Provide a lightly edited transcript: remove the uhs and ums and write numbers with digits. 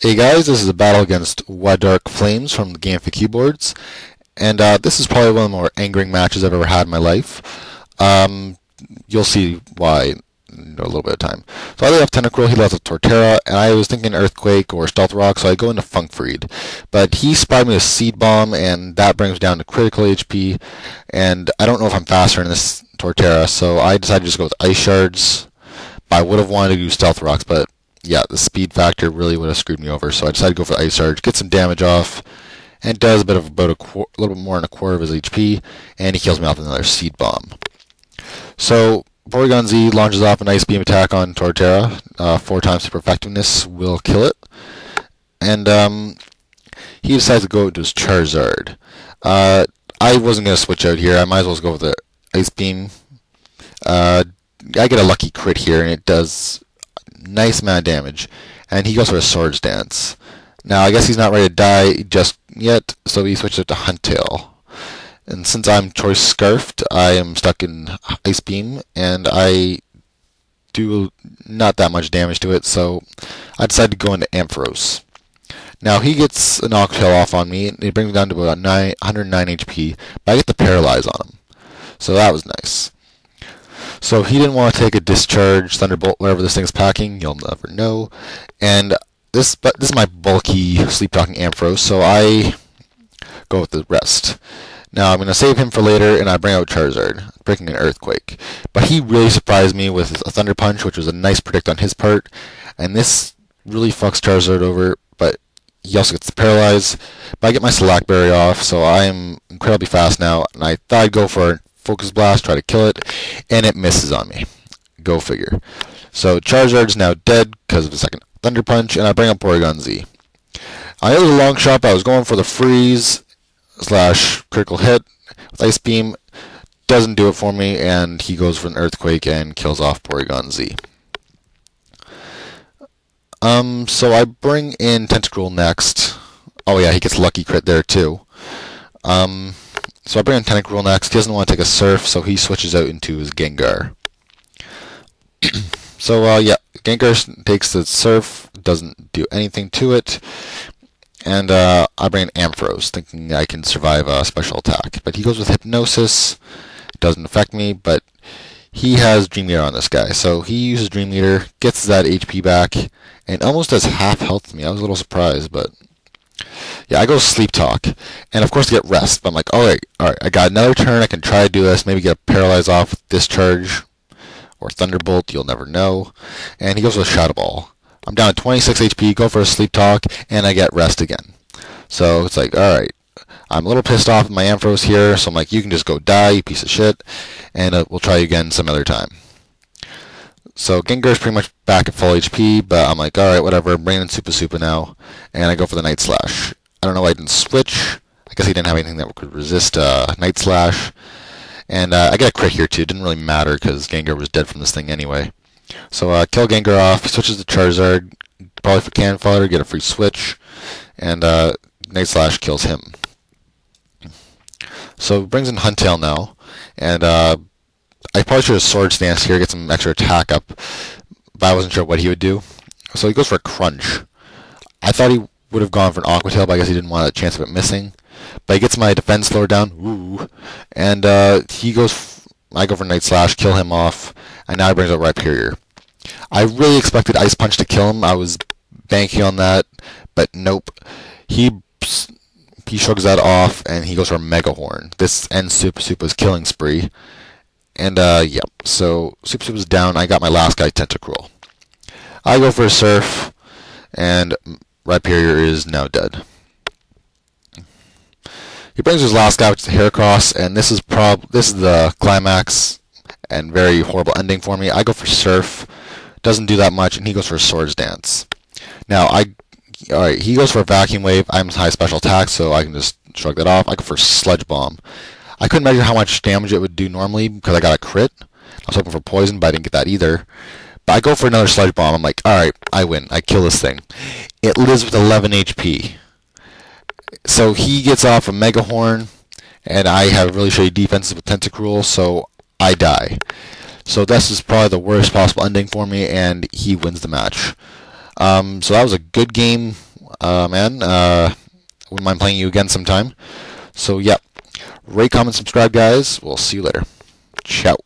Hey guys, this is a battle against wadarkflames from the Game for Keyboards, and this is probably one of the more angering matches I've ever had in my life. You'll see why in a little bit of time. So I left Tentacruel, he left a Torterra, and I was thinking Earthquake or Stealth Rock, so I go into Funk Freed. But he spied me with Seed Bomb, and that brings me down to critical HP, and I don't know if I'm faster in this Torterra, so I decided to just go with Ice Shards. I would have wanted to do Stealth Rocks, but yeah, the speed factor really would have screwed me over, so I decided to go for Ice Charge, get some damage off, and it does about a little bit more than a quarter of his HP, and he kills me off with another Seed Bomb. So Porygon Z launches off an Ice Beam attack on Torterra, 4 times super effectiveness will kill it, and he decides to go into his Charizard. I wasn't going to switch out here, I might as well go with the Ice Beam. I get a lucky crit here, and it does nice amount of damage, and he goes for a Swords Dance. Now I guess he's not ready to die just yet, so he switches it to Huntail. And since I'm Choice Scarfed, I am stuck in Ice Beam, and I do not that much damage to it, so I decide to go into Ampharos. Now he gets an Octail off on me, and it brings me down to about 109 HP, but I get the Paralyze on him, so that was nice. So he didn't want to take a Discharge, Thunderbolt, whatever this thing's packing, you'll never know. And this is my bulky Sleep Talking Ampharos, so I go with the rest. Now I'm going to save him for later, and I bring out Charizard, breaking an Earthquake. But he really surprised me with a Thunder Punch, which was a nice predict on his part, and this really fucks Charizard over, but he also gets the Paralyze. But I get my Slack Berry off, so I am incredibly fast now, and I thought I'd go for Focus Blast, try to kill it, and it misses on me. Go figure. So Charizard's now dead because of the second Thunder Punch, and I bring up Porygon Z. I know the long shot, but I was going for the freeze / critical hit with Ice Beam. Doesn't do it for me, and he goes for an Earthquake and kills off Porygon Z. So I bring in Tentacruel next. Oh yeah, he gets lucky crit there too. So I bring in Tentacruel next. He doesn't want to take a Surf, so he switches out into his Gengar. So yeah, Gengar takes the Surf, doesn't do anything to it, and I bring in Ampharos, thinking I can survive a special attack. But he goes with Hypnosis. It doesn't affect me, but he has Dream Eater on this guy, so he uses Dream Eater, gets that HP back, and almost does half health to me. I was a little surprised, but yeah, I go Sleep Talk, and of course to get rest, but I'm like, alright, I got another turn, I can try to do this, maybe get Paralyze off with Discharge, or Thunderbolt, you'll never know, and he goes with Shadow Ball. I'm down to 26 HP, go for a Sleep Talk, and I get rest again. So it's like, alright, I'm a little pissed off with my Ampharos here, so I'm like, you can just go die, you piece of shit, and we'll try again some other time. So Gengar's pretty much back at full HP, but I'm like, alright, whatever, I'm bringing in Super now, and I go for the Night Slash. I don't know why I didn't switch. I guess he didn't have anything that could resist Night Slash. And I get a crit here too. It didn't really matter because Gengar was dead from this thing anyway. So kill Gengar off, he switches to Charizard, probably for Cannon Fodder, get a free switch, and Night Slash kills him. So brings in Huntail now, and I probably should have Sword Stance here, get some extra attack up, but I wasn't sure what he would do. So he goes for a Crunch. I thought he would have gone for an Aqua Tail, but I guess he didn't want a chance of it missing. But he gets my defense lower down, ooh, and I go for Night Slash, kill him off, and now he brings out Rhyperior. I really expected Ice Punch to kill him. I was banking on that, but nope. He shrugs that off, and he goes for a Mega Horn. This ends Super's killing spree. And yeah, so Super's down. I got my last guy, Tentacruel. I go for a Surf, and Rhyperior is now dead. He brings his last guy, which is Heracross, and this is the climax and very horrible ending for me. I go for Surf, doesn't do that much, and he goes for a Swords Dance. Now alright, he goes for a Vacuum Wave. I'm high special attack, so I can just shrug that off. I go for Sludge Bomb. I couldn't measure how much damage it would do normally because I got a crit. I was hoping for Poison, but I didn't get that either. But I go for another Sludge Bomb. I'm like, alright, I win. I kill this thing. It lives with 11 HP. So he gets off a Mega Horn, and I have really shitty defenses with Tentacruel, so I die. So this is probably the worst possible ending for me, and he wins the match. So that was a good game. man. Wouldn't mind playing you again sometime. So, yeah. Rate, comment, subscribe, guys. We'll see you later. Ciao.